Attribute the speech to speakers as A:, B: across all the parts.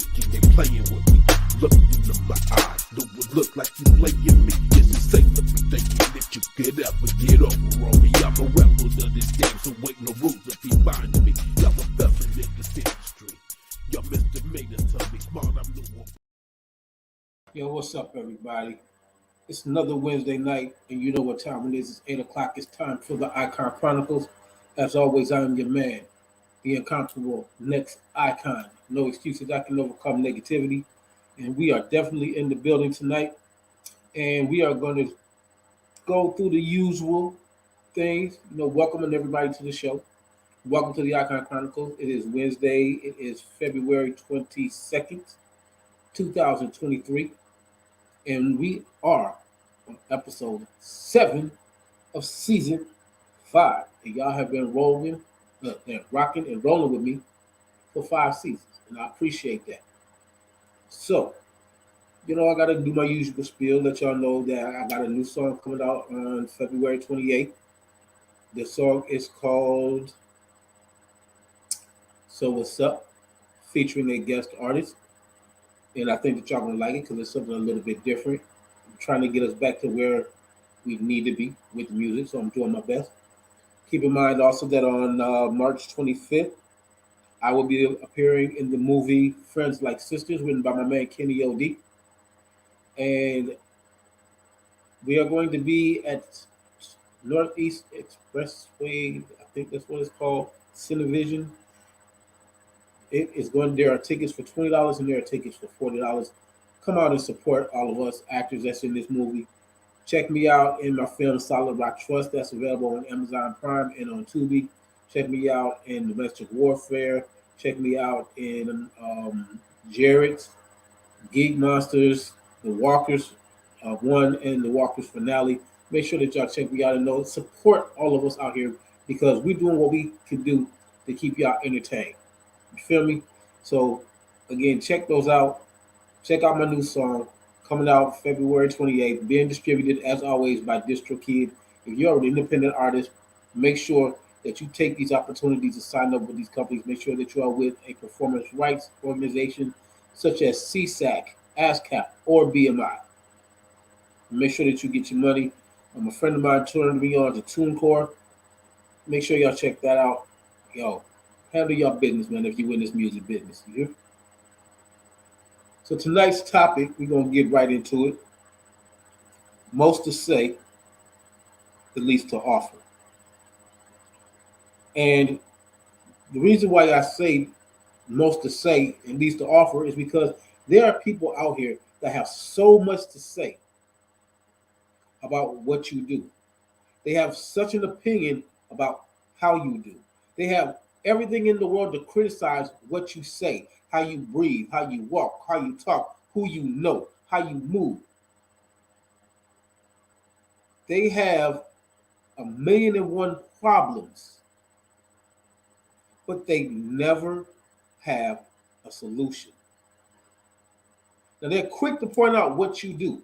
A: thinking they playing with me. Look into my eyes, do it look like you playing me? It's insane to be thinking that you could ever get over on me. I'm a rebel to this game, so ain't no rules if he binding me. Y'all a felon in this industry. Y'all misdemeanors tell me smart, I'm new one.
B: Yo, what's up, everybody? It's another Wednesday night, and you know what time it is. It's 8 o'clock. It's time for the ICON Chronicles. As always, I am your man, the incomparable next icon. No excuses. I can overcome negativity. And we are definitely in the building tonight. And we are going to go through the usual things. Welcoming everybody to the show. Welcome to the ICON Chronicles. It is Wednesday. It is February 22nd, 2023. And we are on episode 7 of season 5. And y'all have been rocking and rolling with me for 5 seasons. And I appreciate that. So, I got to do my usual spiel, let y'all know that I got a new song coming out on February 28th. The song is called So What's Up, featuring a guest artist. And I think that y'all going to like it because it's something a little bit different. I'm trying to get us back to where we need to be with the music, so I'm doing my best. Keep in mind also that on March 25th, I will be appearing in the movie Friends Like Sisters, written by my man Kenny O.D. And we are going to be at Northeast Expressway, I think that's what it's called, Cinevision. There are tickets for $20 and there are tickets for $40. Come out and support all of us actors that's in this movie. Check me out in my film Solid Rock Trust. That's available on Amazon Prime and on Tubi. Check me out in Domestic Warfare. Check me out in Jared's, Geek Monsters, The Walkers 1 and The Walkers finale. Make sure that y'all check me out and support all of us out here because we're doing what we can do to keep y'all entertained. You feel me? So, again, check those out. Check out my new song coming out February 28th, being distributed, as always, by DistroKid. If you're an independent artist, make sure that you take these opportunities to sign up with these companies. Make sure that you are with a performance rights organization such as CSAC, ASCAP, or BMI. Make sure that you get your money. A friend of mine turned me on to TuneCore. Make sure y'all check that out. Yo, handle your business, man, if you in this music business. You hear? So tonight's topic, we're going to get right into it. Most to say, the least to offer. And the reason why I say most to say and least to offer is because there are people out here that have so much to say about what you do. They have such an opinion about how you do. They have everything in the world to criticize what you say, how you breathe, how you walk, how you talk, who you know, how you move. They have 1,000,001 problems, but they never have a solution. Now, they're quick to point out what you do.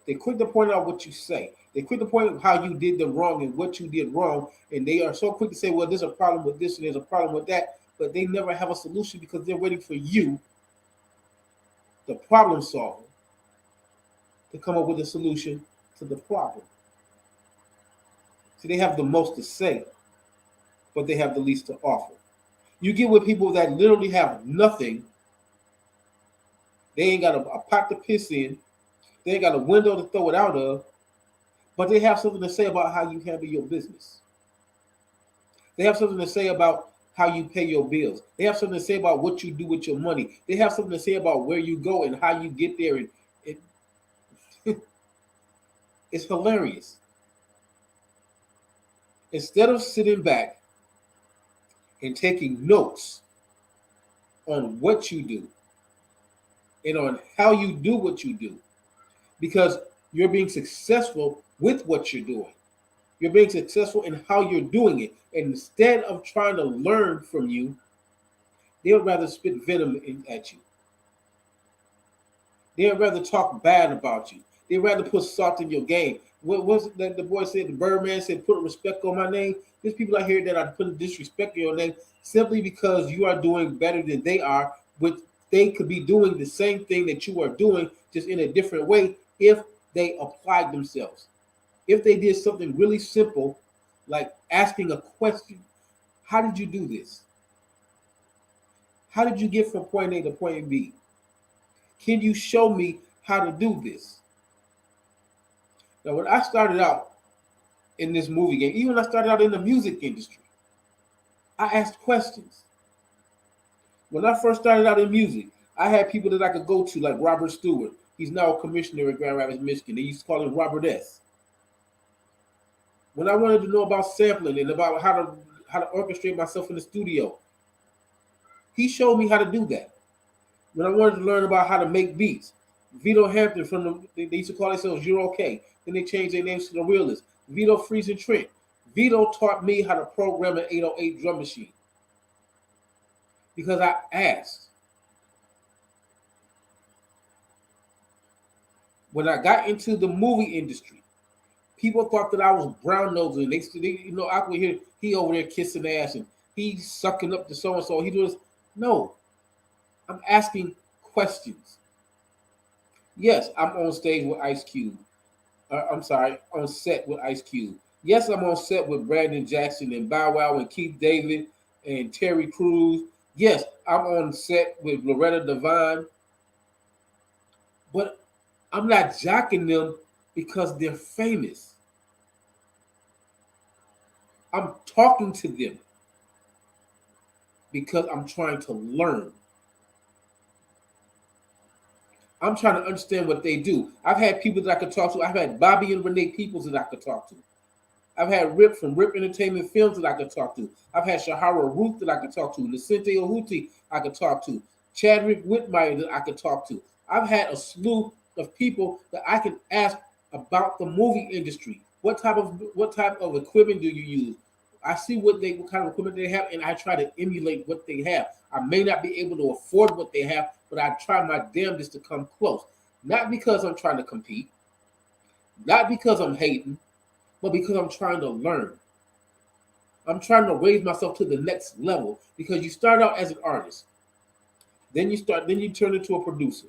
B: They're quick to point out what you say. They're quick to point out how you did the wrong and what you did wrong. And they are so quick to say, well, there's a problem with this and there's a problem with that. But they never have a solution because they're waiting for you, the problem solver, to come up with a solution to the problem. See, they have the most to say, but they have the least to offer. You get with people that literally have nothing. They ain't got a pot to piss in. They ain't got a window to throw it out of, but they have something to say about how you handle your business. They have something to say about how you pay your bills. They have something to say about what you do with your money. They have something to say about where you go and how you get there. And it's hilarious. Instead of sitting back and taking notes on what you do and on how you do what you do, because you're being successful with what you're doing. You're being successful in how you're doing it. And instead of trying to learn from you, they'll rather spit venom at you. They'd rather talk bad about you. They'd rather put salt in your game. What was it that the boy said, the Birdman said, put respect on my name? There's people out here that are putting disrespect on your name simply because you are doing better than they are with they could be doing the same thing that you are doing, just in a different way, if they applied themselves. If they did something really simple, like asking a question. How did you do this? How did you get from point A to point B? Can you show me how to do this? Now, when I started out in this movie game, even when I started out in the music industry, I asked questions. When I first started out in music, I had people that I could go to, like Robert Stewart. He's now a commissioner at Grand Rapids, Michigan. They used to call him Robert S. When I wanted to know about sampling and about how to orchestrate myself in the studio, he showed me how to do that. When I wanted to learn about how to make beats, Vito Hampton they used to call themselves Euro K. Then they changed their names to the Realists. Vito Friesen Trent. Vito taught me how to program an 808 drum machine because I asked. When I got into the movie industry, people thought that I was brown nosing. I could hear he over there kissing ass and he's sucking up to so and so. He does no. I'm asking questions. Yes, I'm on stage with Ice Cube. I'm sorry, on set with Ice Cube. Yes, I'm on set with Brandon Jackson and Bow Wow and Keith David and Terry Crews. Yes, I'm on set with Loretta Devine. But I'm not jocking them because they're famous. I'm talking to them because I'm trying to learn. I'm trying to understand what they do. I've had people that I could talk to. I've had Bobby and Renee Peoples that I could talk to. I've had Rip from Rip Entertainment Films that I could talk to. I've had Shahara Ruth that I could talk to. Nicente Ohuti I could talk to. Chadwick Whitmire that I could talk to. I've had a slew of people that I can ask about the movie industry. What type of equipment do you use? I see what kind of equipment they have, and I try to emulate what they have. I may not be able to afford what they have, but I try my damnedest to come close. Not because I'm trying to compete, not because I'm hating, but because I'm trying to learn. I'm trying to raise myself to the next level because you start out as an artist. Then you turn into a producer.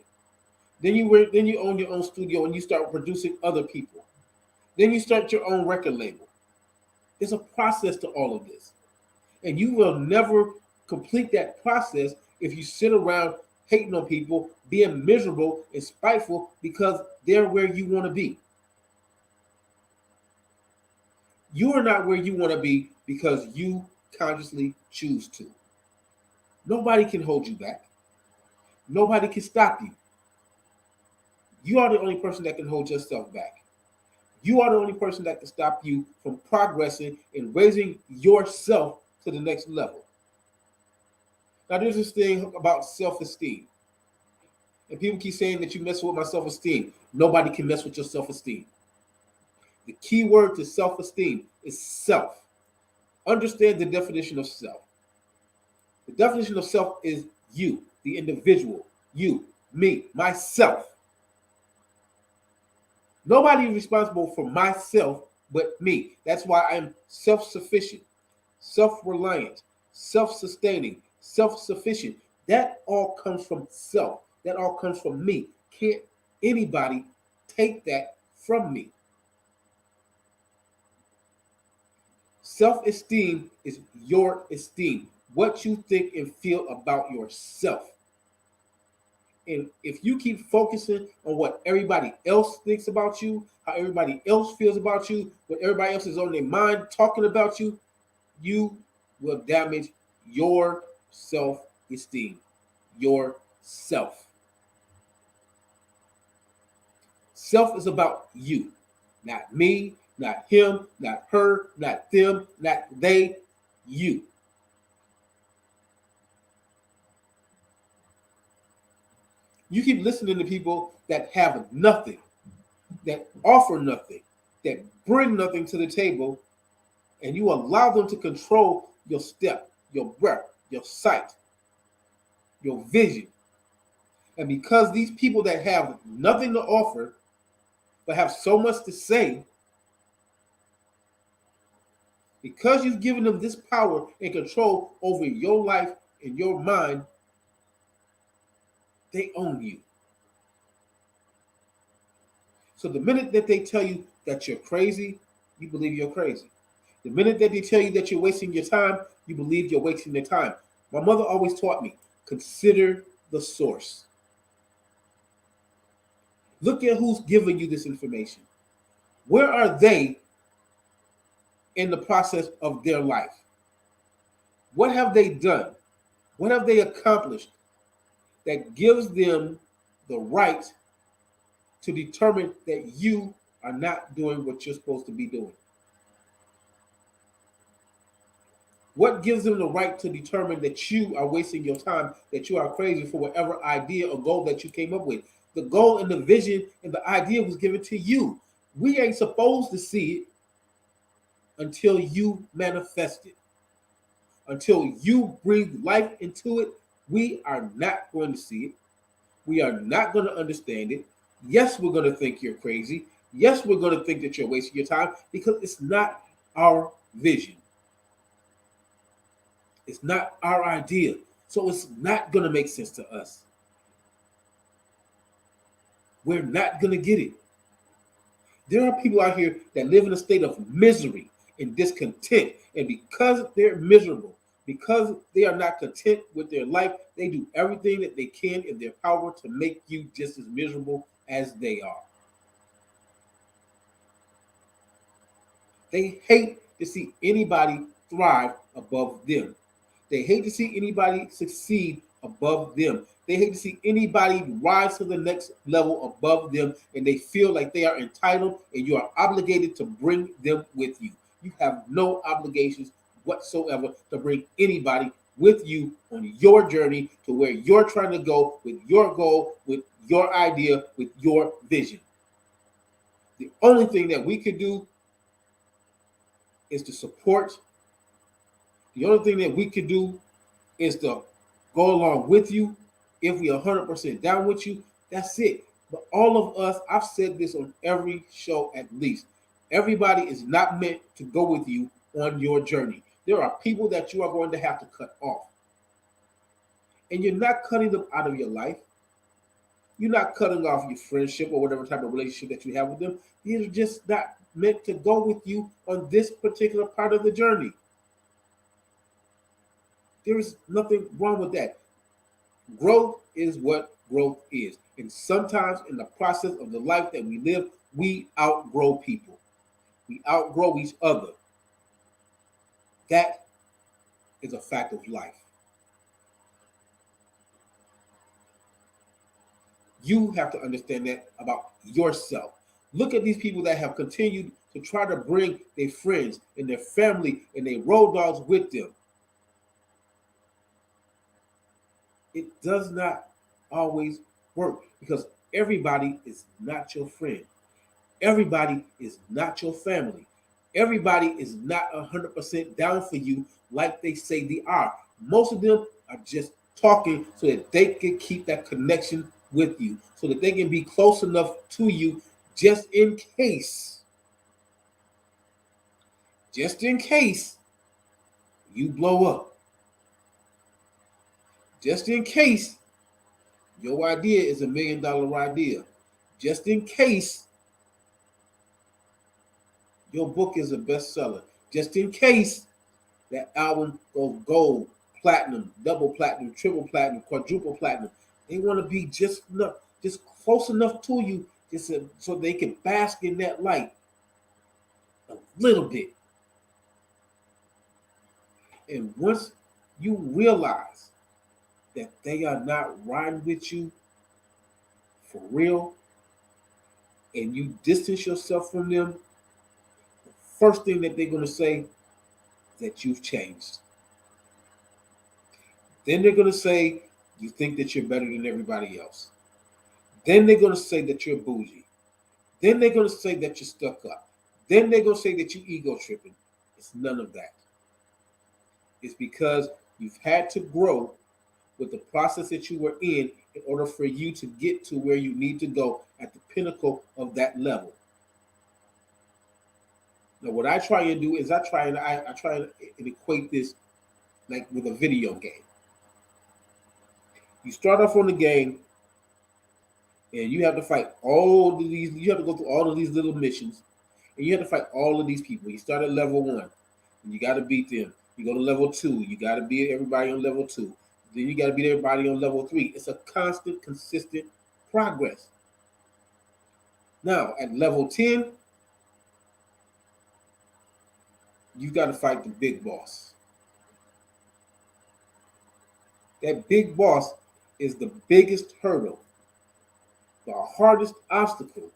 B: Then you own your own studio and you start producing other people. Then you start your own record label. There's a process to all of this. And you will never complete that process if you sit around hating on people, being miserable and spiteful because they're where you want to be. You are not where you want to be because you consciously choose to. Nobody can hold you back. Nobody can stop you. You are the only person that can hold yourself back. You are the only person that can stop you from progressing and raising yourself to the next level. Now, there's this thing about self-esteem. And people keep saying that you mess with my self-esteem. Nobody can mess with your self-esteem. The key word to self-esteem is self. Understand the definition of self. The definition of self is you, the individual, you, me, myself. Nobody is responsible for myself but me. That's why I'm self-sufficient, self-reliant, self-sustaining, self-sufficient. That all comes from self. That all comes from me. Can't anybody take that from me. Self-esteem is your esteem. What you think and feel about yourself. And if you keep focusing on what everybody else thinks about you, how everybody else feels about you, what everybody else is on their mind talking about you, you will damage your self-esteem, yourself. Self is about you, not me, not him, not her, not them, not they, you. You keep listening to people that have nothing, that offer nothing, that bring nothing to the table, and you allow them to control your step, your breath, your sight, your vision. And because these people that have nothing to offer, but have so much to say, because you've given them this power and control over your life and your mind, They own you. So the minute that they tell you that you're crazy, you believe you're crazy. The minute that they tell you that you're wasting your time, you believe you're wasting their time. My mother always taught me, consider the source. Look at who's giving you this information. Where are they in the process of their life? What have they done? What have they accomplished that gives them the right to determine that you are not doing what you're supposed to be doing? What gives them the right to determine that you are wasting your time, that you are crazy for whatever idea or goal that you came up with? The goal and the vision and the idea was given to you. We ain't supposed to see it until you manifest it. Until you breathe life into it, we are not going to see it. We are not going to understand it. Yes, we're going to think you're crazy. Yes, we're going to think that you're wasting your time because it's not our vision. It's not our idea. So it's not going to make sense to us. We're not going to get it. There are people out here that live in a state of misery and discontent. And because they're miserable, because they are not content with their life, they do everything that they can in their power to make you just as miserable as they are. They hate to see anybody thrive above them. They hate to see anybody succeed above them. They hate to see anybody rise to the next level above them, and they feel like they are entitled and you are obligated to bring them with you. You have no obligations whatsoever to bring anybody with you on your journey to where you're trying to go with your goal, with your idea, with your vision. The only thing that we can do is to support. The only thing that we can do is to go along with you. If we are 100% down with you, that's it. But all of us, I've said this on every show at least, everybody is not meant to go with you on your journey. There are people that you are going to have to cut off. And you're not cutting them out of your life. You're not cutting off your friendship or whatever type of relationship that you have with them. They're just not meant to go with you on this particular part of the journey. There is nothing wrong with that. Growth is what growth is. And sometimes in the process of the life that we live, we outgrow people. We outgrow each other. That is a fact of life. You have to understand that about yourself. Look at these people that have continued to try to bring their friends and their family and their road dogs with them. It does not always work because everybody is not your friend. Everybody is not your family. Everybody is not 100% down for you like they say they are. Most of them are just talking so that they can keep that connection with you, so that they can be close enough to you just in case you blow up. Just in case your idea is $1 million idea. Just in case your book is a bestseller. Just in case that album goes gold, platinum, double platinum, triple platinum, quadruple platinum. They want to be just close enough to you so they can bask in that light a little bit. And once you realize that they are not riding with you for real, and you distance yourself from them, the first thing that they're going to say is that you've changed. Then they're going to say you think that you're better than everybody else. Then they're going to say that you're bougie. Then they're going to say that you're stuck up. Then they're going to say that you're ego tripping. It's none of that. It's because you've had to grow with the process that you were in order for you to get to where you need to go at the pinnacle of that level. Now, what I try and do is I try and equate this like with a video game. You start off on the game And you have to fight all of these. You have to go through all of these little missions, and you have to fight all of these people. You start at level 1, and you got to beat them. You go to level 2, you got to beat everybody on level 2. Then you got to beat everybody on level 3. It's a constant, consistent progress. Now at level 10, you got to fight the big boss. That big boss is the biggest hurdle, the hardest obstacle,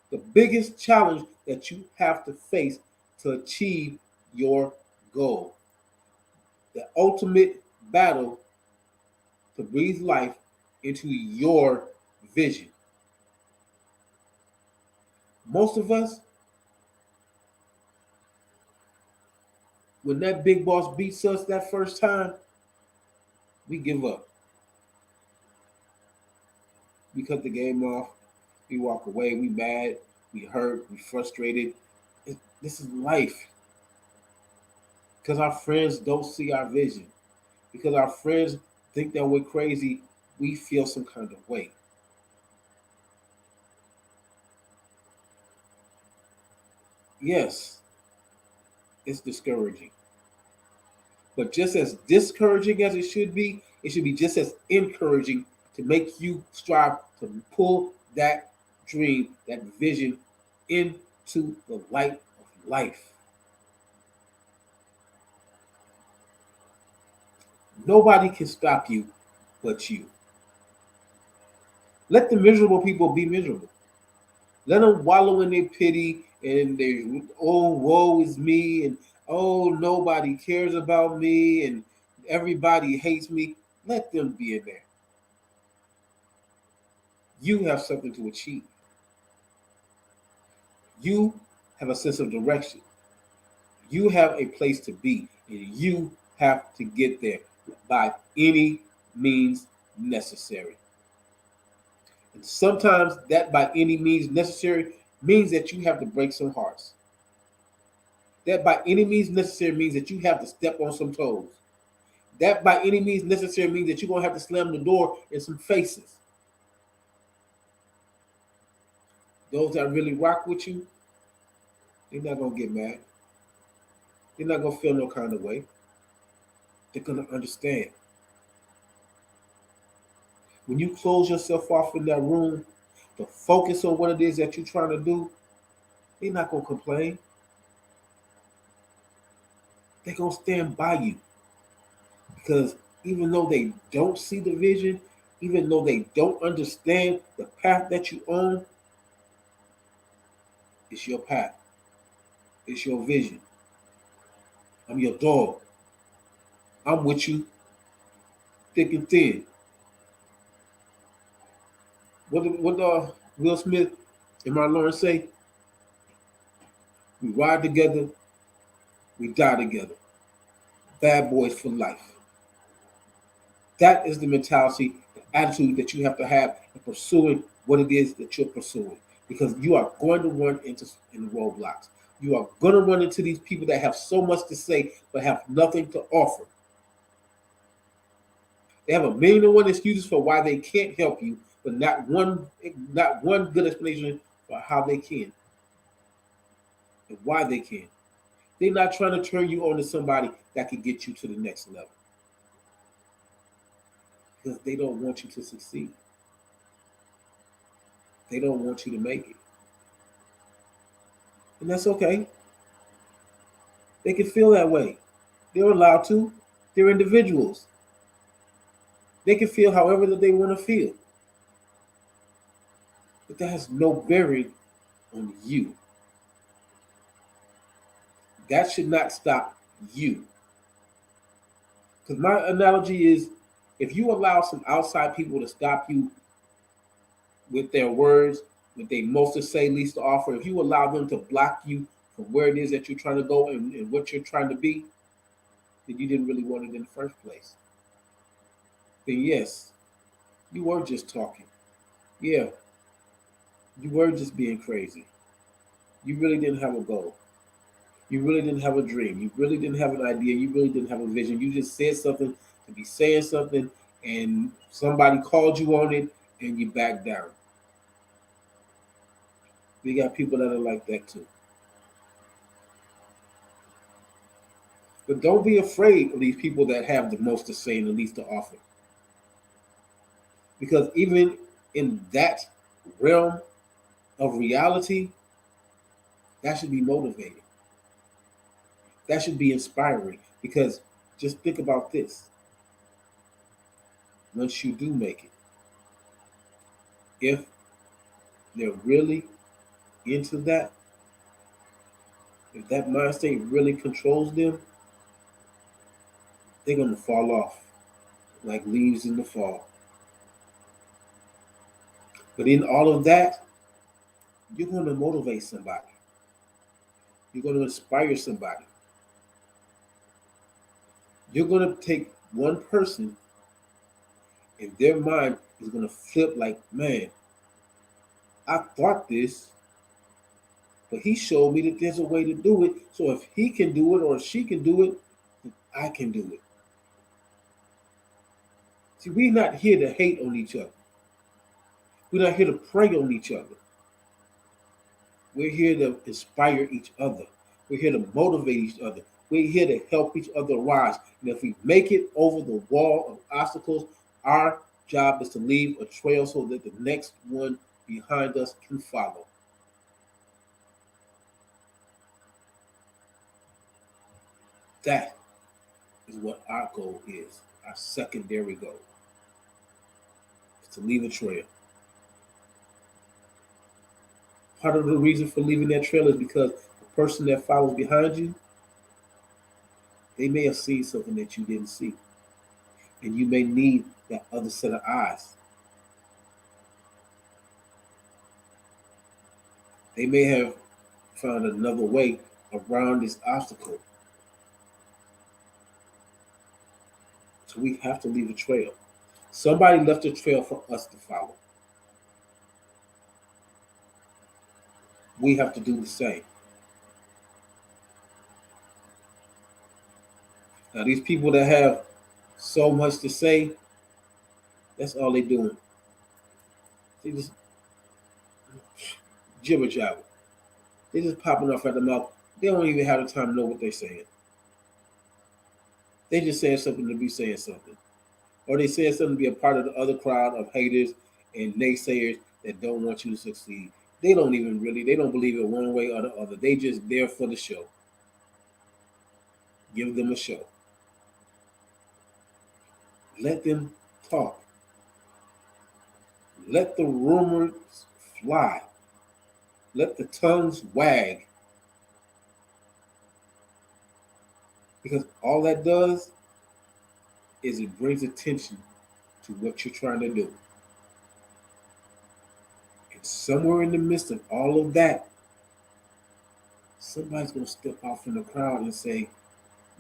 B: the biggest challenge that you have to face to achieve your goal. The ultimate battle to breathe life into your vision. Most of us, when that big boss beats us that first time, we give up. We cut the game off. We walk away. We mad. We hurt. We frustrated. This is life. Because our friends don't see our vision. Because our friends think that we're crazy, we feel some kind of way. Yes, it's discouraging. But just as discouraging as it should be just as encouraging to make you strive to pull that dream, that vision into the light of life. Nobody can stop you but you. Let the miserable people be miserable. Let them wallow in their pity and their, oh, woe is me, and oh, nobody cares about me, and everybody hates me. Let them be in there. You have something to achieve. You have a sense of direction. You have a place to be, and you have to get there by any means necessary. And sometimes that by any means necessary means that you have to break some hearts. That by any means necessary means that you have to step on some toes. That by any means necessary means that you're going to have to slam the door in some faces. Those that really rock with you, they're not going to get mad. They're not going to feel no kind of way. They're going to understand. When you close yourself off in that room to focus on what it is that you're trying to do, they're not going to complain. They're going to stand by you. Because even though they don't see the vision, even though they don't understand the path that you own, it's your path. It's your vision. I'm your dog. I'm with you thick and thin. What Will Smith and Martin Lawrence say? We ride together, we die together. Bad boys for life. That is the mentality, the attitude that you have to have in pursuing what it is that you're pursuing. Because you are going to run into roadblocks. You are going to run into these people that have so much to say but have nothing to offer. They have a million and one excuses for why they can't help you, but not one good explanation for how they can and why they can. They're not trying to turn you on to somebody that can get you to the next level. Because they don't want you to succeed. They don't want you to make it. And that's okay. They can feel that way. They're allowed to. They're individuals. They can feel however that they want to feel. But that has no bearing on you. That should not stop you. Because my analogy is, if you allow some outside people to stop you with their words, what they most to say, least to offer, if you allow them to block you from where it is that you're trying to go and what you're trying to be, then you didn't really want it in the first place. Then yes, you were just talking. Yeah, you were just being crazy. You really didn't have a goal. You really didn't have a dream. You really didn't have an idea. You really didn't have a vision. You just said something to be saying something, and somebody called you on it, and you back down. We got people that are like that too. But don't be afraid of these people that have the most to say and the least to offer. Because even in that realm of reality, that should be motivating. That should be inspiring. Because just think about this. Once you do make it, if they're really into that, if that mind state really controls them, they're going to fall off like leaves in the fall. But in all of that, you're going to motivate somebody. You're going to inspire somebody. You're going to take one person and their mind is going to flip like, man, I thought this, but he showed me that there's a way to do it. So if he can do it or she can do it, then I can do it. See, we're not here to hate on each other. We're not here to prey on each other. We're here to inspire each other. We're here to motivate each other. We're here to help each other rise. And if we make it over the wall of obstacles, our job is to leave a trail so that the next one behind us can follow. That is what our goal is, our secondary goal, is to leave a trail. Part of the reason for leaving that trail is because the person that follows behind you, they may have seen something that you didn't see. And you may need that other set of eyes. They may have found another way around this obstacle. So we have to leave a trail. Somebody left a trail for us to follow. We have to do the same. Now, these people that have so much to say, that's all they're doing. They just jibber jabber. They just popping off at the mouth. They don't even have the time to know what they're saying. They just saying something to be saying something. Or they saying something to be a part of the other crowd of haters and naysayers that don't want you to succeed. They don't believe it one way or the other. They just there for the show. Give them a show. Let them talk. Let the rumors fly. Let the tongues wag. Because all that does is it brings attention to what you're trying to do. And somewhere in the midst of all of that, somebody's going to step out from the crowd and say,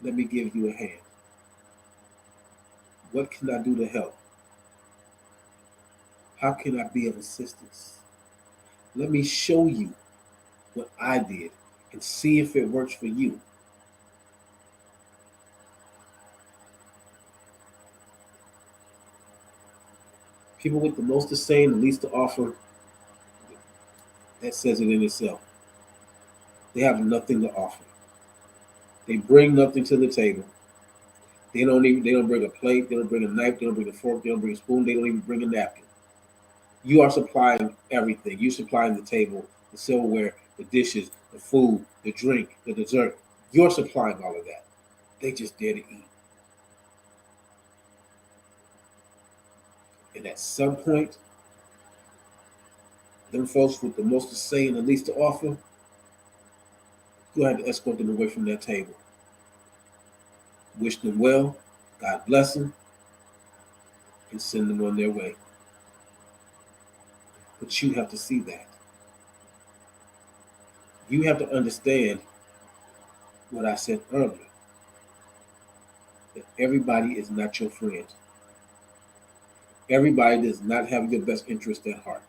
B: let me give you a hand. What can I do to help? How can I be of assistance? Let me show you what I did and see if it works for you. People with the most to say and the least to offer, that says it in itself. They have nothing to offer. They bring nothing to the table. They don't bring a plate, they don't bring a knife, they don't bring a fork, they don't bring a spoon, they don't even bring a napkin. You are supplying everything. You're supplying the table, the silverware, the dishes, the food, the drink, the dessert. You're supplying all of that. They just there to eat. And at some point, them folks with the most to say and the least to offer, go ahead and escort them away from that table. Wish them well, God bless them, and send them on their way. But you have to see that. You have to understand what I said earlier, that everybody is not your friend. Everybody does not have your best interest at heart.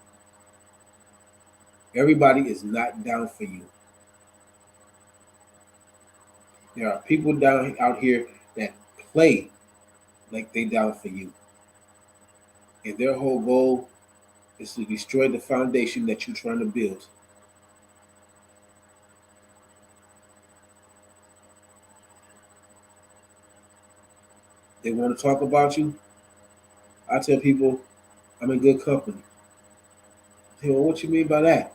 B: Everybody is not down for you. There are people out here that play like they down for you. And their whole goal It's to destroy the foundation that you're trying to build. They want to talk about you. I tell people I'm in good company. They say, well, what you mean by that?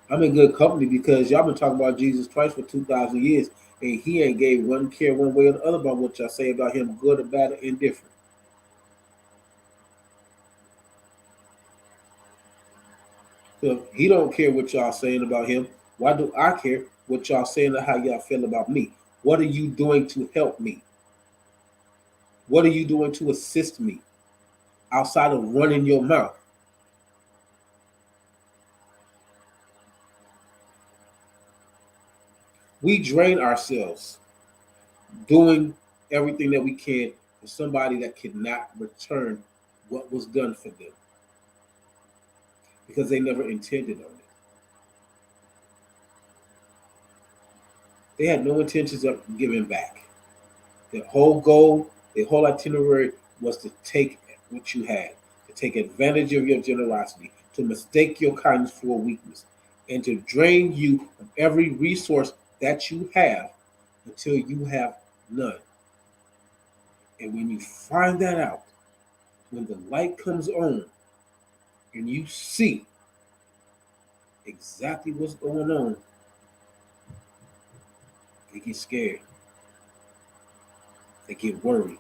B: I'm in good company because y'all been talking about Jesus Christ for 2,000 years, and he ain't gave one care one way or the other about what y'all say about him, good or bad or indifferent. So he don't care what y'all saying about him. Why do I care what y'all saying or how y'all feel about me? What are you doing to help me? What are you doing to assist me outside of running your mouth? We drain ourselves doing everything that we can for somebody that cannot return what was done for them because they never intended on it. They had no intentions of giving back. Their whole goal, their whole itinerary was to take what you had, to take advantage of your generosity, to mistake your kindness for weakness, and to drain you of every resource that you have until you have none. And when you find that out, when the light comes on and you see exactly what's going on, they get scared, they get worried,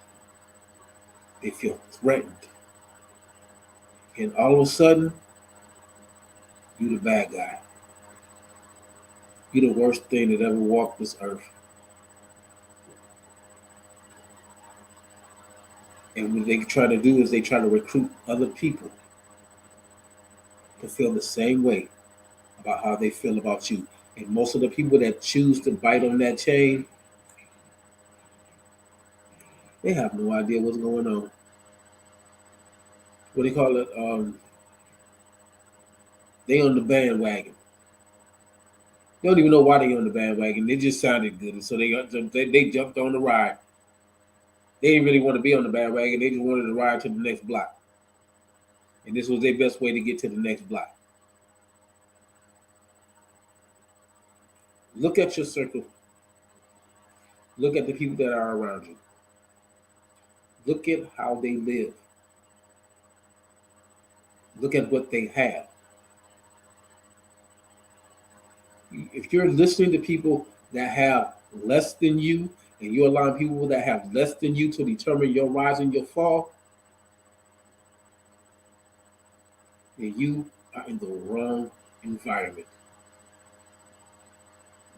B: they feel threatened. And all of a sudden, you the bad guy. You the worst thing that ever walked this earth. And what they try to do is they try to recruit other people to feel the same way about how they feel about you. And most of the people that choose to bite on that chain, they have no idea what's going on. What do you call it? They on the bandwagon. They don't even know why they on the bandwagon. They just sounded good, and so they jumped on the ride. They didn't really want to be on the bandwagon. They just wanted to ride to the next block, and this was their best way to get to the next block. Look at your circle. Look at the people that are around you. Look at how they live. Look at what they have. If you're listening to people that have less than you, and you're allowing people that have less than you to determine your rise and your fall, then you are in the wrong environment.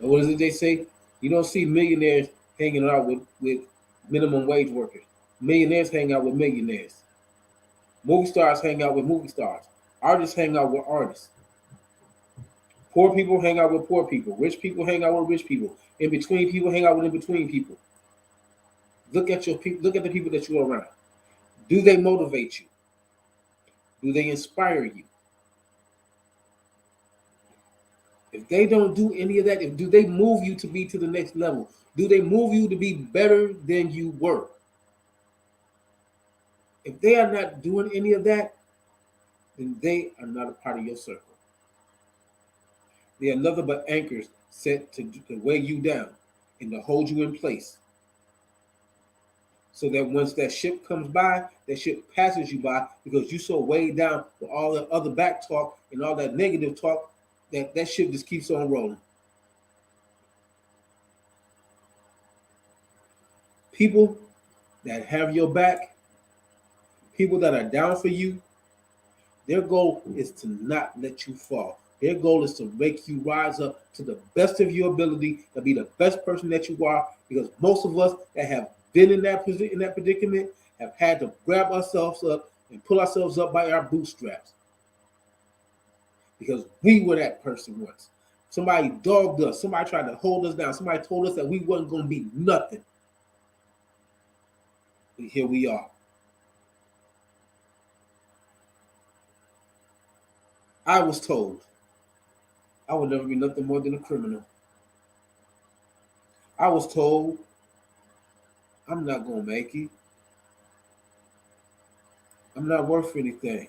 B: And what is it they say? You don't see millionaires hanging out with minimum wage workers. Millionaires hang out with millionaires. Movie stars hang out with movie stars. Artists hang out with artists. Poor people hang out with poor people. Rich people hang out with rich people. In between people hang out with in between people. Look at your people. Look at the people that you're around. Do they motivate you? Do they inspire you? If they don't do any of that, do they move you to be to the next level? Do they move you to be better than you were? If they are not doing any of that, then they are not a part of your circle. They are nothing but anchors set to weigh you down and to hold you in place. So that once that ship comes by, that ship passes you by because you so weighed down with all the other back talk and all that negative talk that ship just keeps on rolling. People that have your back, people that are down for you, their goal is to not let you fall. Their goal is to make you rise up to the best of your ability, to be the best person that you are. Because most of us that have been in that predicament have had to grab ourselves up and pull ourselves up by our bootstraps. Because we were that person once. Somebody dogged us. Somebody tried to hold us down. Somebody told us that we wasn't going to be nothing. But here we are. I was told I would never be nothing more than a criminal. I was told I'm not going to make it. I'm not worth anything.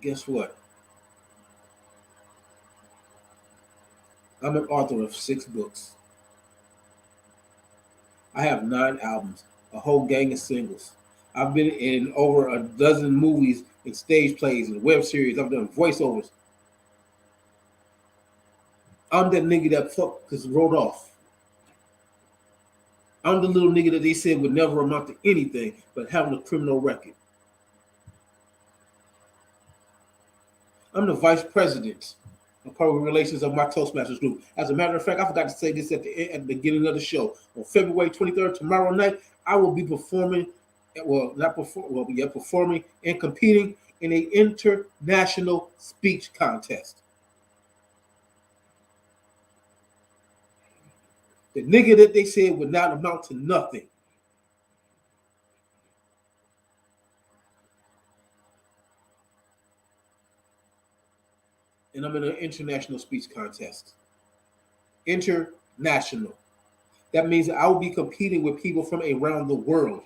B: Guess what? I'm an author of 6 books. I have 9 albums, a whole gang of singles. I've been in over a dozen movies and stage plays and web series. I've done voiceovers. I'm that nigga that fuck just wrote off. I'm the little nigga that they said would never amount to anything but having a criminal record. I'm the vice president of public relations of my Toastmasters group. As a matter of fact, I forgot to say this at the beginning of the show. On February 23rd, tomorrow night, I will be performing, performing and competing in an international speech contest. The nigga that they said would not amount to nothing. And I'm in an international speech contest. International. That means I will be competing with people from around the world.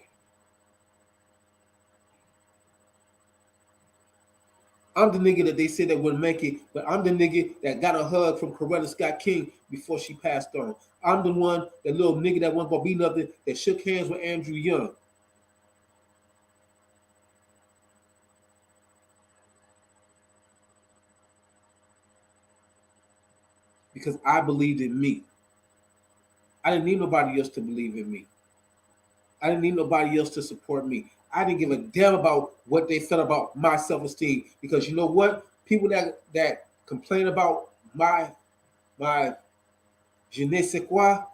B: I'm the nigga that they said that wouldn't make it, but I'm the nigga that got a hug from Coretta Scott King before she passed on. I'm the one, that little nigga that wasn't gonna be nothing, that shook hands with Andrew Young. Because I believed in me. I didn't need nobody else to believe in me. I didn't need nobody else to support me. I didn't give a damn about what they felt about my self-esteem. Because you know what? People that complain about my je ne sais quoi,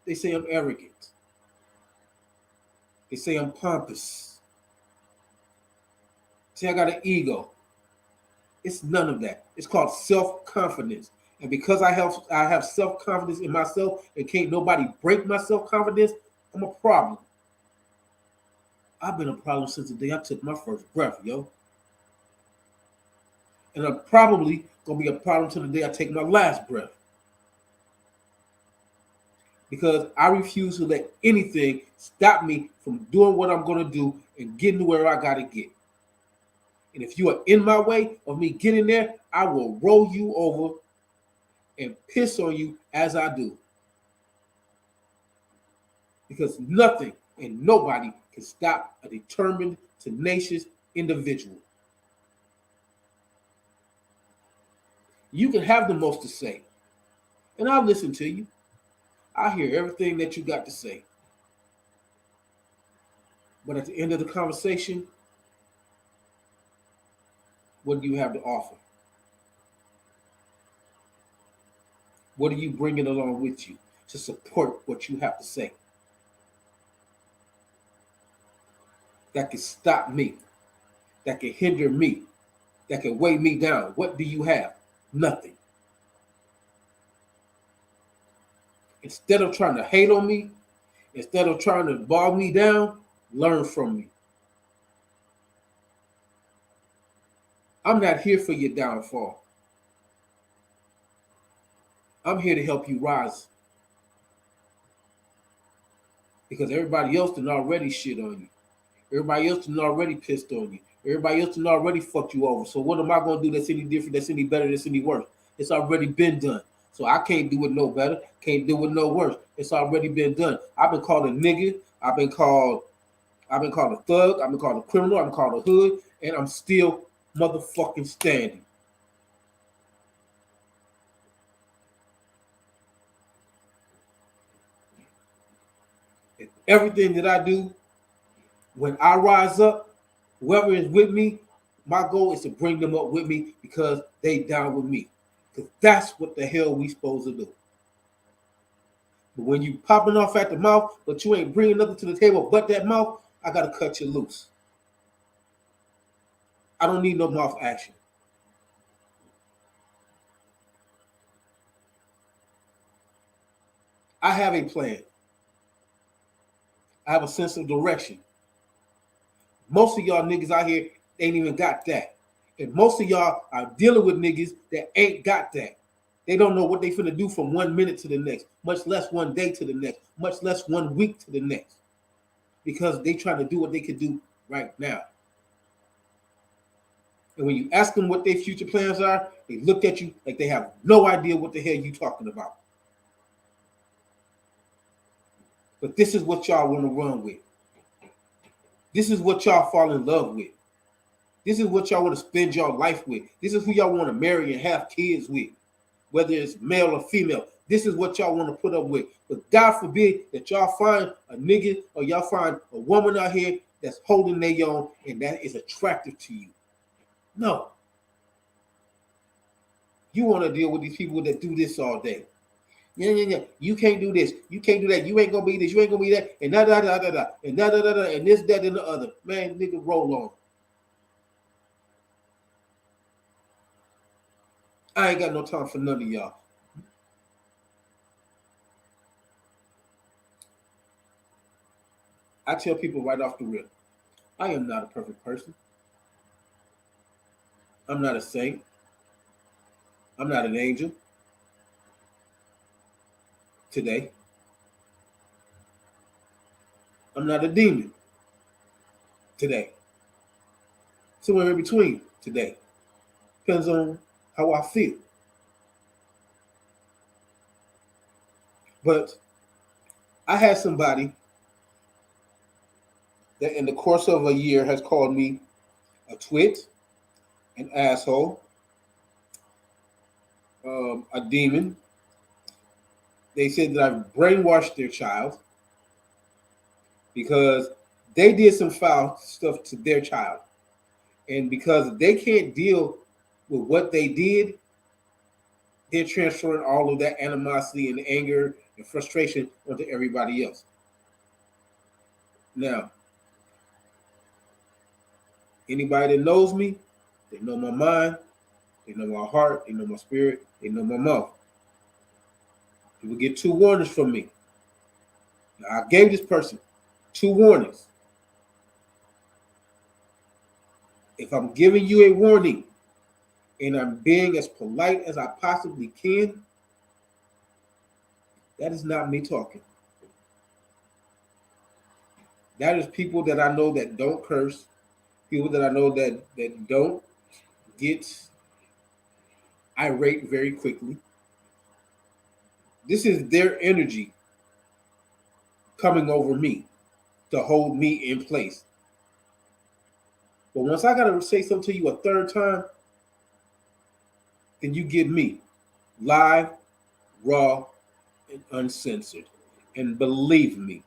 B: they say I'm arrogant. They say I'm pompous. Say I got an ego. It's none of that. It's called self-confidence. And because I have self-confidence in myself and can't nobody break my self-confidence, I'm a problem. I've been a problem since the day I took my first breath, yo. And I'm probably going to be a problem till the day I take my last breath. Because I refuse to let anything stop me from doing what I'm going to do and getting to where I got to get. And if you are in my way of me getting there, I will roll you over and piss on you as I do. Because nothing and nobody can stop a determined, tenacious individual. You can have the most to say, and I'll listen to you. I hear everything that you got to say. But at the end of the conversation, what do you have to offer? What are you bringing along with you to support what you have to say? That can stop me, that can hinder me, that can weigh me down. What do you have? Nothing. Instead of trying to hate on me, instead of trying to bog me down, learn from me. I'm not here for your downfall. I'm here to help you rise. Because everybody else done already shit on you. Everybody else done already pissed on you. Everybody else done already fucked you over. So what am I going to do that's any different, that's any better, that's any worse? It's already been done. So I can't do it no better, can't do it no worse. It's already been done. I've been called a nigga. I've been called a thug. I've been called a criminal. I've been called a hood. And I'm still motherfucking standing. And everything that I do, when I rise up, whoever is with me, my goal is to bring them up with me because they down with me. Because that's what the hell we supposed to do. But when you popping off at the mouth, but you ain't bringing nothing to the table but that mouth, I got to cut you loose. I don't need no mouth action. I have a plan. I have a sense of direction. Most of y'all niggas out here ain't even got that. And most of y'all are dealing with niggas that ain't got that. They don't know what they finna do from 1 minute to the next, much less 1 day to the next, much less 1 week to the next. Because they trying to do what they can do right now. And when you ask them what their future plans are, they look at you like they have no idea what the hell you talking about. But this is what y'all want to run with. This is what y'all fall in love with. This is what y'all want to spend your life with. This is who y'all want to marry and have kids with, whether it's male or female. This is what y'all want to put up with. But God forbid that y'all find a nigga or y'all find a woman out here that's holding their own and that is attractive to you. No. You want to deal with these people that do this all day. Yeah. You can't do this. You can't do that. You ain't gonna be this. You ain't gonna be that. And da da da da da. And da da da da. And this, that, and the other. Man, nigga, roll on. I ain't got no time for none of y'all. I tell people right off the rip, I am not a perfect person. I'm not a saint. I'm not an angel. Today. I'm not a demon. Today. Somewhere in between today. Depends on how I feel. But I had somebody that in the course of a year has called me a twit, an asshole, a demon. They said that I've brainwashed their child because they did some foul stuff to their child. And because they can't deal with what they did, they're transferring all of that animosity and anger and frustration onto everybody else. Now, anybody that knows me, they know my mind, they know my heart, they know my spirit, they know my mouth. You will get 2 warnings from me. Now, I gave this person 2 warnings. If I'm giving you a warning and I'm being as polite as I possibly can, that is not me talking. That is people that I know that don't curse, people that I know that don't get irate very quickly. This is their energy coming over me to hold me in place. But once I got to say something to you a 3rd time, then you get me live, raw, and uncensored. And believe me,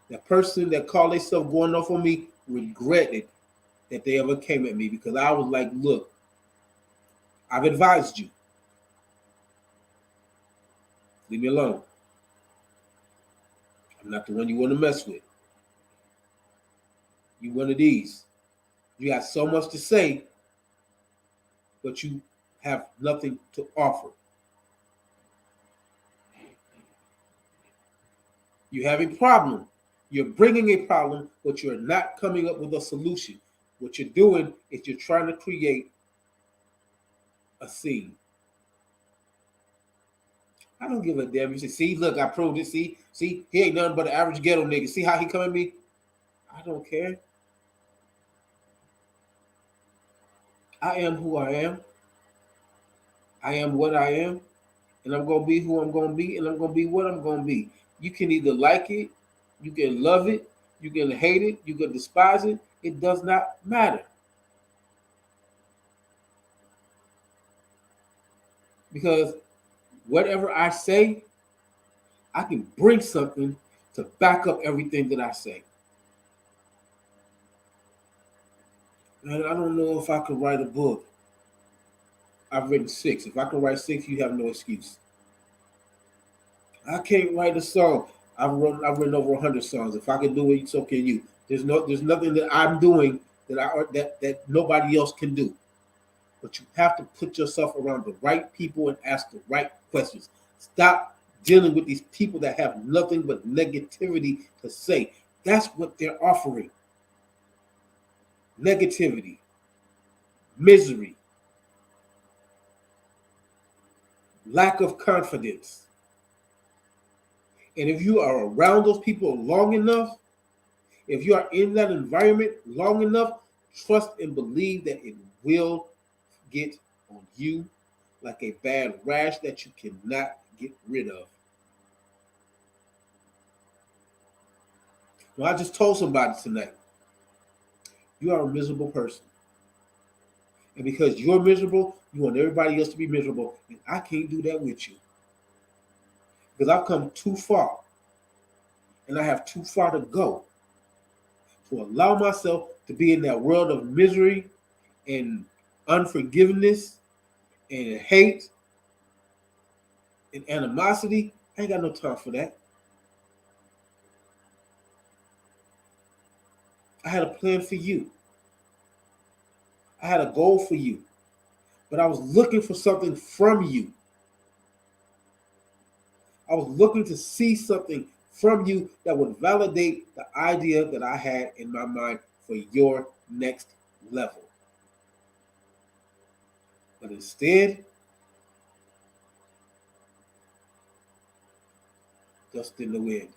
B: the person that called themselves going off on me regretted that they ever came at me because I was like, look, I've advised you. Leave me alone. I'm not the one you want to mess with. You one of these. You got so much to say, but you have nothing to offer. You have a problem. You're bringing a problem, but you're not coming up with a solution. What you're doing is you're trying to create a scene. I don't give a damn. You say, see, look, I proved it. See, he ain't nothing but an average ghetto nigga. See how he come at me? I don't care. I am who I am. I am what I am. And I'm going to be who I'm going to be. And I'm going to be what I'm going to be. You can either like it, you can love it, you can hate it, you can despise it. It does not matter. Because whatever I say, I can bring something to back up everything that I say. And I don't know if I could write a book. I've written 6. If I can write 6, you have no excuse. I can't write a song. I've written over 100 songs. If I can do it, so can you. There's nothing that I'm doing that nobody else can do. But you have to put yourself around the right people and ask the right questions. Stop dealing with these people that have nothing but negativity to say. That's what they're offering. Negativity, misery, lack of confidence. And if you are around those people long enough, if you are in that environment long enough, trust and believe that it will get on you like a bad rash that you cannot get rid of. Now, I just told somebody tonight, you are a miserable person. And because you're miserable, you want everybody else to be miserable. And I can't do that with you. Because I've come too far. And I have too far to go to allow myself to be in that world of misery and unforgiveness and hate and animosity. I ain't got no time for that. I had a plan for you. I had a goal for you. But I was looking for something from you. I was looking to see something from you that would validate the idea that I had in my mind for your next level. But instead, dust in the wind.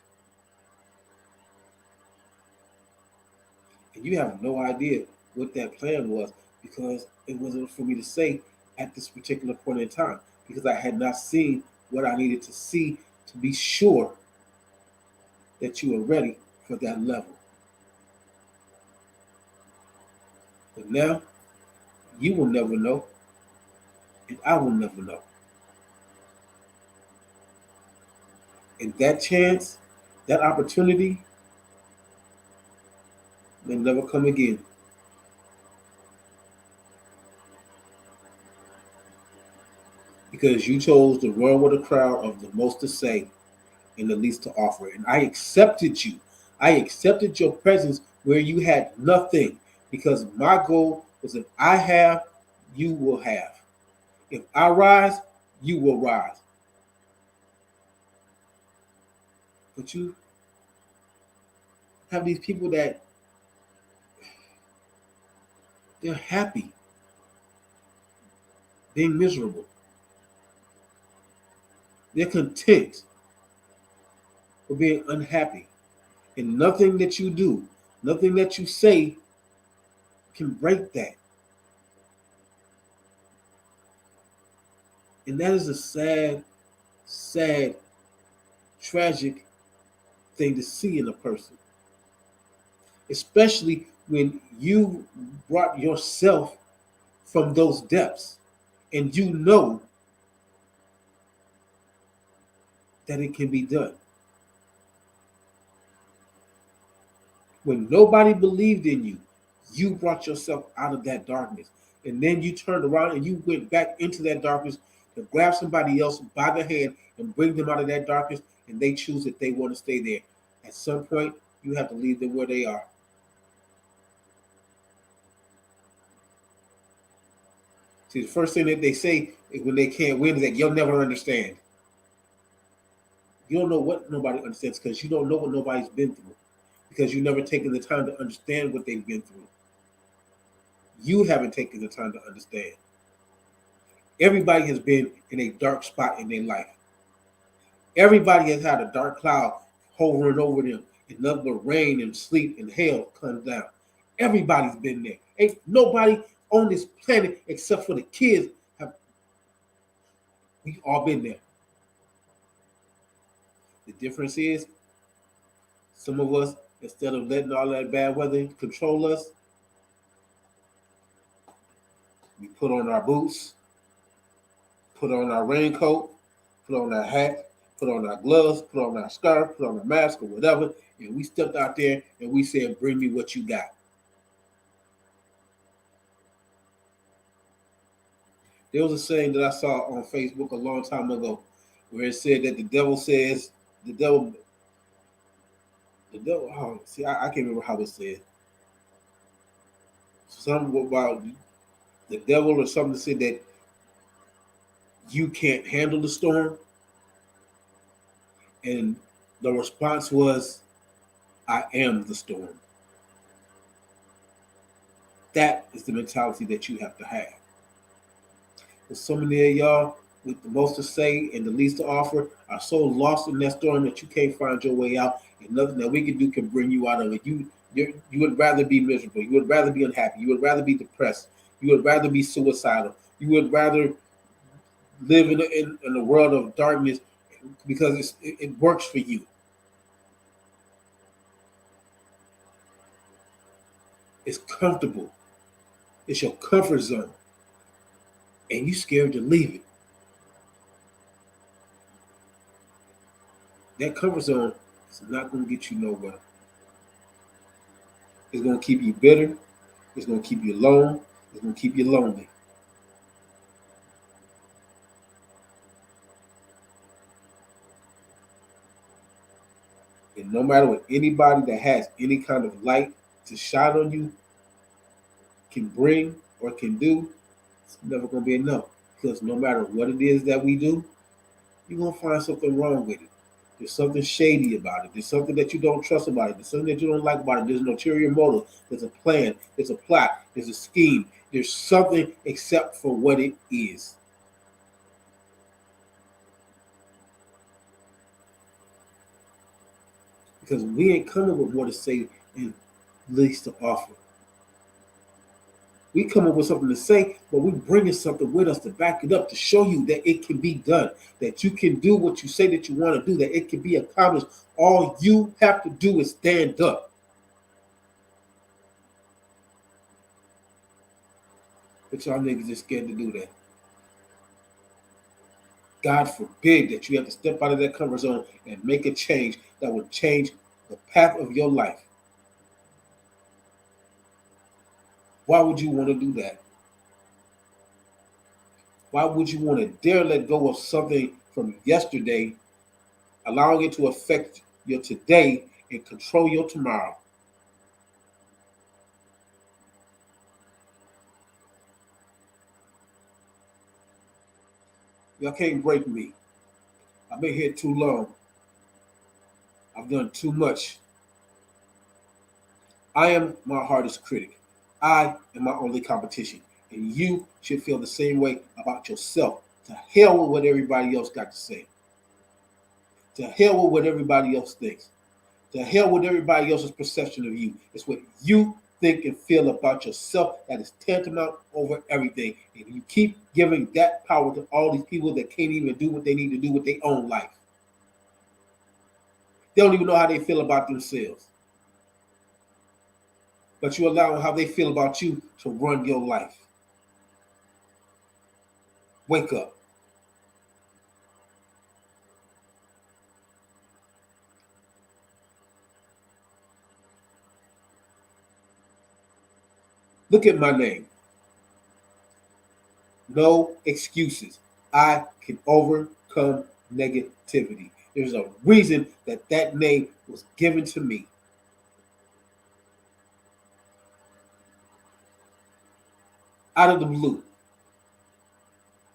B: And you have no idea what that plan was because it wasn't for me to say at this particular point in time because I had not seen what I needed to see to be sure that you were ready for that level. But now, you will never know, and I will never know. And that chance, that opportunity, may never come again. Because you chose to run with a crowd of the most to say and the least to offer. And I accepted you. I accepted your presence where you had nothing. Because my goal was if I have, you will have. If I rise, you will rise. But you have these people that they're happy being miserable. They're content with being unhappy. And nothing that you do, nothing that you say can break that. And that is a sad, sad, tragic thing to see in a person. Especially when you brought yourself from those depths and you know that it can be done. When nobody believed in you, you brought yourself out of that darkness. And then you turned around and you went back into that darkness to grab somebody else by the hand and bring them out of that darkness, and they choose that they want to stay there. At some point, you have to leave them where they are. See, the first thing that they say when they can't win is that you'll never understand. You don't know what nobody understands because you don't know what nobody's been through. Because you've never taken the time to understand what they've been through. You haven't taken the time to understand. Everybody has been in a dark spot in their life. Everybody has had a dark cloud hovering over them, and nothing but rain and sleet and hail comes down. Everybody's been there. Ain't nobody on this planet except for the kids we've all been there. The difference is some of us, instead of letting all that bad weather control us, we put on our boots, put on our raincoat, put on our hat, put on our gloves, put on our scarf, put on a mask or whatever, and we stepped out there and we said, bring me what you got. There was a saying that I saw on Facebook a long time ago where it said that the devil, I can't remember how it said. Something about the devil or something that said that you can't handle the storm. And the response was, I am the storm. That is the mentality that you have to have. But so many of y'all with the most to say and the least to offer are so lost in that storm that you can't find your way out, and nothing that we can do can bring you out of it. You would rather be miserable. You would rather be unhappy. You would rather be depressed. You would rather be suicidal. You would rather live in a world of darkness because it works for you. It's comfortable. It's your comfort zone. And you scared to leave it. That comfort zone is not going to get you nowhere. It's going to keep you bitter. It's going to keep you alone. It's going to keep you lonely. And no matter what anybody that has any kind of light to shine on you can bring or can do, it's never going to be enough. Because no matter what it is that we do, you're going to find something wrong with it. There's something shady about it. There's something that you don't trust about it. There's something that you don't like about it. There's an ulterior motive. There's a plan. There's a plot. There's a scheme. There's something except for what it is. Because we ain't coming with what to say and least to offer. We come up with something to say, but we bringing something with us to back it up, to show you that it can be done, that you can do what you say that you want to do, that it can be accomplished. All you have to do is stand up. But y'all niggas is scared to do that. God forbid that you have to step out of that comfort zone and make a change that will change the path of your life. Why would you want to do that? Why would you want to dare let go of something from yesterday, allowing it to affect your today and control your tomorrow? Y'all can't break me. I've been here too long. I've done too much. I am my hardest critic. I am my only competition. And you should feel the same way about yourself. To hell with what everybody else got to say. To hell with what everybody else thinks. To hell with everybody else's perception of you. It's what you think and feel about yourself that is tantamount over everything. And you keep giving that power to all these people that can't even do what they need to do with their own life. They don't even know how they feel about themselves. But you allow how they feel about you to run your life. Wake up. Look at my name. No excuses. I can overcome negativity. There's a reason that that name was given to me. Out of the blue.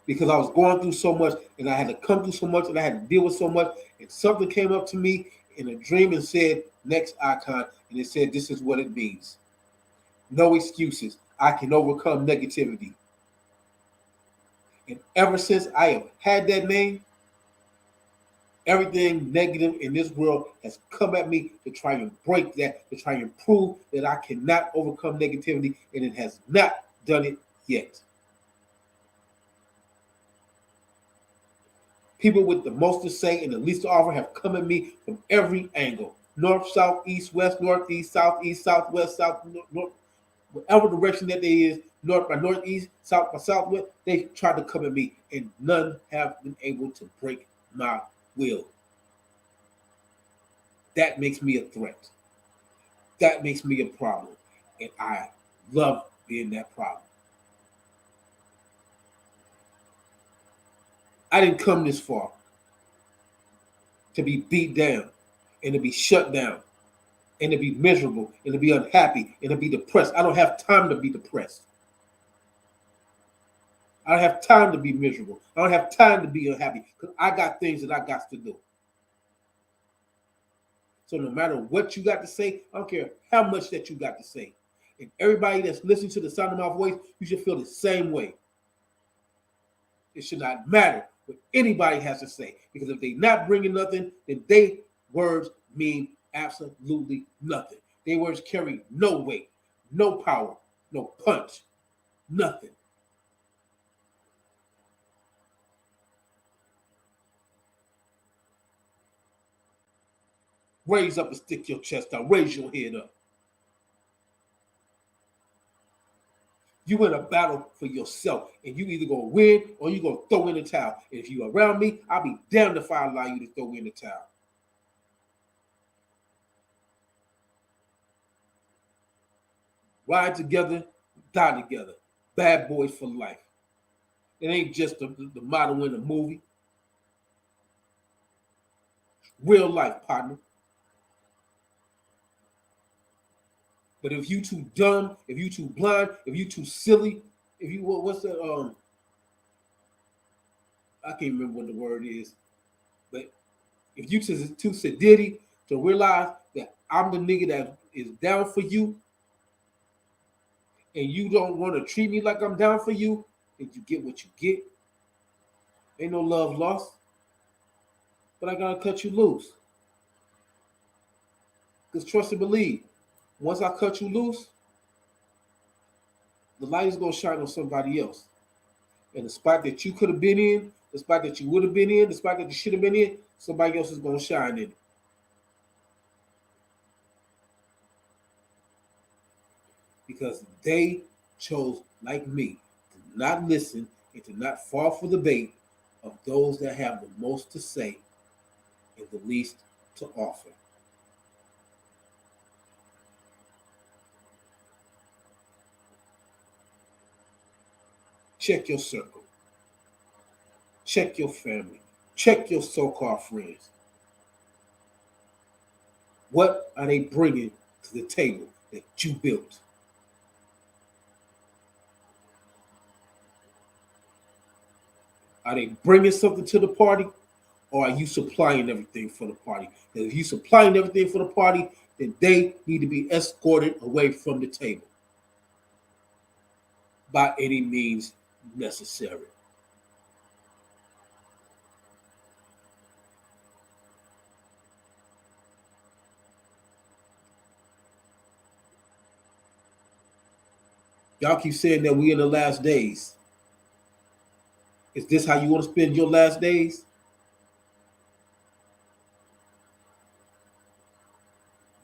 B: Because I was going through so much and I had to come through so much and I had to deal with so much. And something came up to me in a dream and said, next icon. And it said, this is what it means. No excuses. I can overcome negativity. And ever since I have had that name, everything negative in this world has come at me to try and break that, to try and prove that I cannot overcome negativity, and it has not done it yet. People with the most to say and the least to offer have come at me from every angle. North, south, east, west, northeast, southeast, southwest, south, north, whatever direction that they is, north by northeast, south by southwest, they tried to come at me, and none have been able to break my will. That makes me a threat. That makes me a problem. And I love being that problem. I didn't come this far to be beat down and to be shut down and to be miserable and to be unhappy and to be depressed. I don't have time to be depressed. I don't have time to be miserable. I don't have time to be unhappy because I got things that I got to do. So no matter what you got to say, I don't care how much that you got to say. And everybody that's listening to the sound of my voice, you should feel the same way. It should not matter what anybody has to say. Because if they're not bringing nothing, then their words mean absolutely nothing. Their words carry no weight, no power, no punch. Nothing. Raise up and stick your chest out. Raise your head up. You in a battle for yourself, and you either gonna win or you gonna throw in the towel. And if you around me, I'll be damned if I allow you to throw in the towel. Ride together, die together. Bad boys for life. It ain't just the motto in the movie. Real life, partner. But if you too dumb, if you too blind, if you too silly, if you what's that? I can't remember what the word is, but if you too sedity to realize that I'm the nigga that is down for you, and you don't want to treat me like I'm down for you, then you get what you get. Ain't no love lost, but I gotta cut you loose. Cause trust and believe, once I cut you loose, the light is gonna shine on somebody else. And the spot that you could have been in, the spot that you would have been in, the spot that you should have been in, somebody else is gonna shine in it. Because they chose, like me, to not listen and to not fall for the bait of those that have the most to say and the least to offer. Check your circle. Check your family. Check your so-called friends. What are they bringing to the table that you built? Are they bringing something to the party, or are you supplying everything for the party? And if you're supplying everything for the party, then they need to be escorted away from the table by any means necessary. Y'all keep saying that we in the last days. Is this how you want to spend your last days?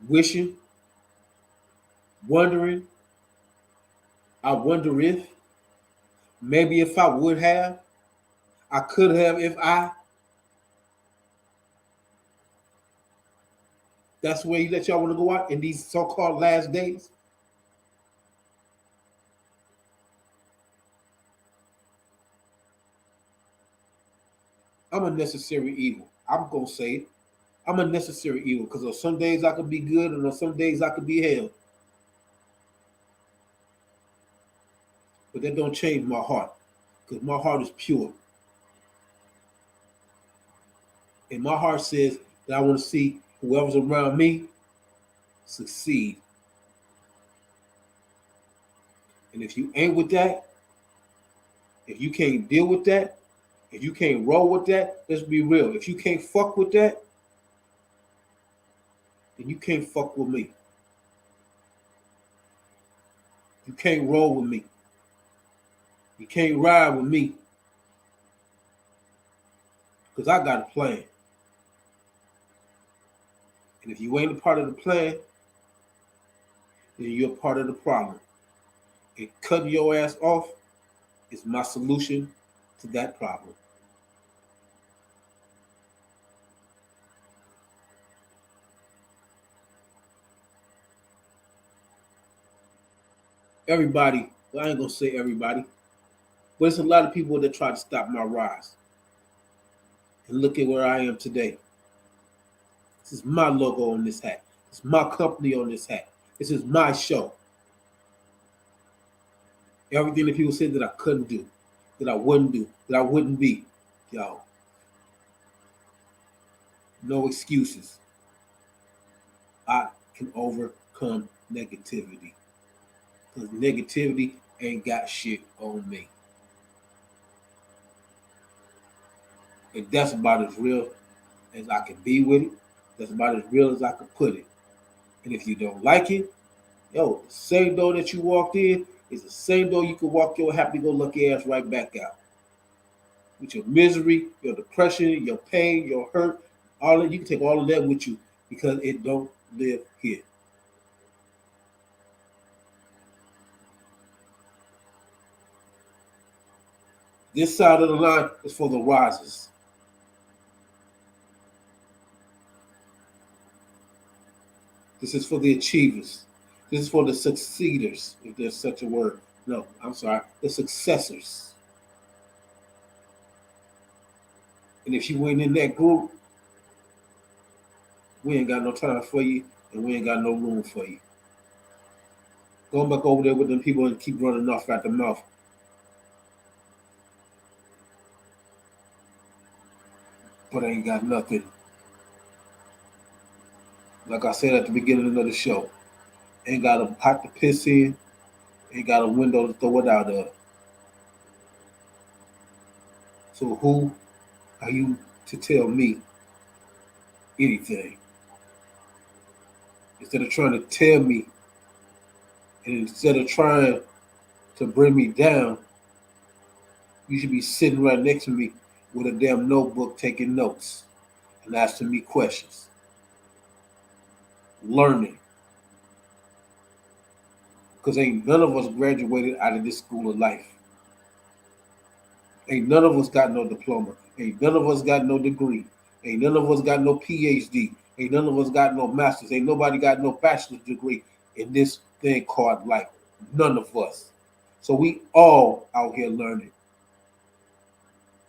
B: Wishing, wondering, I wonder if, maybe if I would have, I could have if I. That's where you let y'all want to go out in these so-called last days. I'm a necessary evil. I'm gonna say it. I'm a necessary evil because on some days I could be good and on some days I could be hell. But that don't change my heart because my heart is pure. And my heart says that I want to see whoever's around me succeed. And if you ain't with that, if you can't deal with that, if you can't roll with that, let's be real. If you can't fuck with that, then you can't fuck with me. You can't roll with me. You can't ride with me. Because I got a plan. And if you ain't a part of the plan, then you're a part of the problem. And cutting your ass off is my solution to that problem. Everybody, well, I ain't gonna say everybody, but it's a lot of people that try to stop my rise. And look at where I am today. This is my logo on this hat. It's my company on this hat. This is my show. Everything that people said that I couldn't do, that I wouldn't do, that I wouldn't be, yo. No excuses. I can overcome negativity. Because negativity ain't got shit on me. And that's about as real as I can be with it. That's about as real as I can put it. And if you don't like it, yo, the same door that you walked in, It's the same door you can walk your happy-go-lucky ass right back out. With your misery, your depression, your pain, your hurt, all that, you can take all of that with you because it don't live here. This side of the line is for the risers. This is for the achievers. This is for the succeeders, if there's such a word. No, I'm sorry, the successors. And if you ain't in that group, we ain't got no time for you, and we ain't got no room for you. Go back over there with them people and keep running off at the mouth. But ain't got nothing. Like I said at the beginning of the show, ain't got a pot to piss in, ain't got a window to throw it out of. So who are you to tell me anything? Instead of trying to tell me, and instead of trying to bring me down, you should be sitting right next to me with a damn notebook taking notes and asking me questions. Learning. Because ain't none of us graduated out of this school of life. Ain't none of us got no diploma. Ain't none of us got no degree. Ain't none of us got no PhD. Ain't none of us got no master's. Ain't nobody got no bachelor's degree in this thing called life. None of us. So we all out here learning.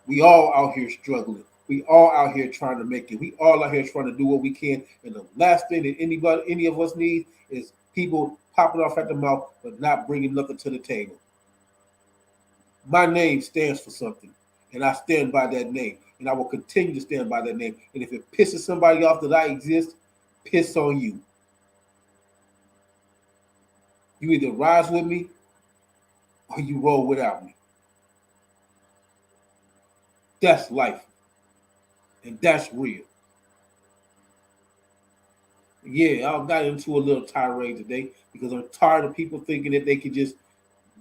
B: We all out here struggling. We all out here trying to make it. We all out here trying to do what we can. And the last thing that any of us need is people popping off at the mouth but not bringing nothing to the table. My name stands for something, and I stand by that name, and I will continue to stand by that name. And if it pisses somebody off that I exist, piss on you. You either rise with me or you roll without me. That's life, and that's real. Yeah, I got into a little tirade today because I'm tired of people thinking that they can just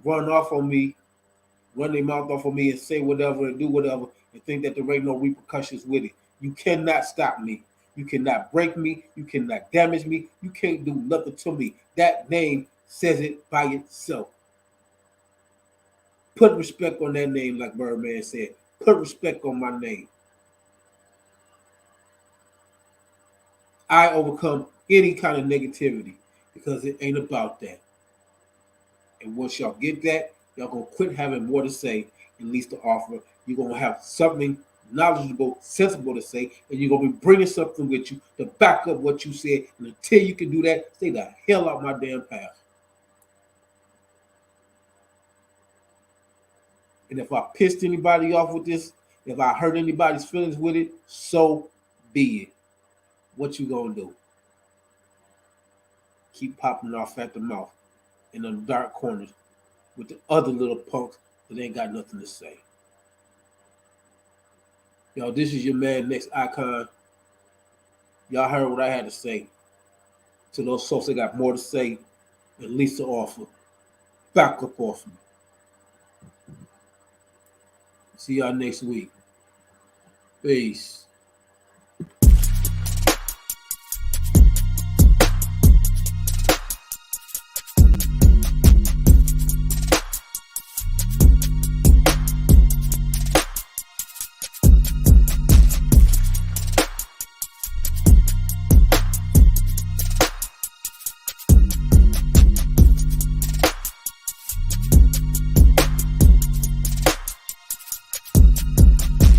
B: run off on me, run their mouth off of me and say whatever and do whatever and think that there ain't no repercussions with it. You cannot stop me. You cannot break me. You cannot damage me. You can't do nothing to me. That name says it by itself. Put respect on that name, like Birdman said. Put respect on my name. I overcome any kind of negativity because it ain't about that. And once y'all get that, y'all gonna quit having more to say and least to offer. You're gonna have something knowledgeable, sensible to say, and you're gonna be bringing something with you to back up what you said. And until you can do that, stay the hell out my damn path. And if I pissed anybody off with this, if I hurt anybody's feelings with it, so be it. What you gonna do? Keep popping off at the mouth in them dark corners with the other little punks that ain't got nothing to say. Yo, this is your man, Next Icon. Y'all heard what I had to say. To those folks that got more to say and least to offer, back up off me. See y'all next week. Peace.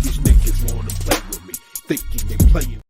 A: These niggas wanna play with me, thinking they playing